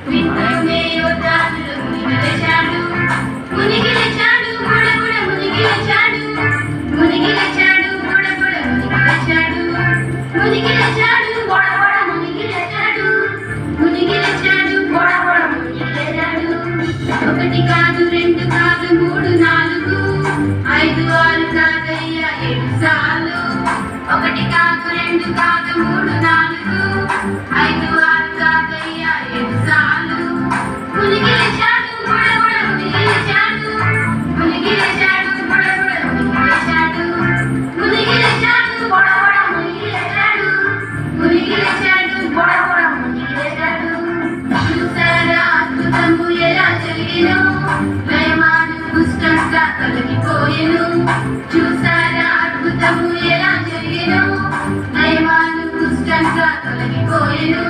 వింటూనే యోధానులు మునిగిలేచాడు మునిగిలేచాడు బుడబుడ మునిగిలేచాడు మునిగిలేచాడు బుడబుడ మునిగిలేచాడు మునిగిలేచాడు బొడబొడ మునిగిలేచాడు మునిగిలేచాడు బొడబొడ మునిగిలేచాడు ఒకటి కాదు రెండు కాదు మూడు నాలుగు ఐదు ఆరు కాదయ్యా ఏడు సార్లు ఒకటి కాదు రెండు కాదు మూడు నాలుగు ఐదు ఆరు కాదయ్యా ఏడు సార్లు మునిగిలేచాడు బుడబుడ మునిగిలేచాడు మునిగిలేచాడు బుడబుడ మునిగిలేచాడు మునిగిలేచాడు బొడబొడ మునిగిలేచాడు మునిగిలేచాడు బొడబొడ మునిగిలేచాడు చూసారా అద్భుతము ఎలా జరిగెను నయమాను కుష్ఠంగా తొలగిపోయెను చూసారా అద్భుతము ఎలా జరిగెను నయమాను కుష్ఠంగా తొలగిపోయెను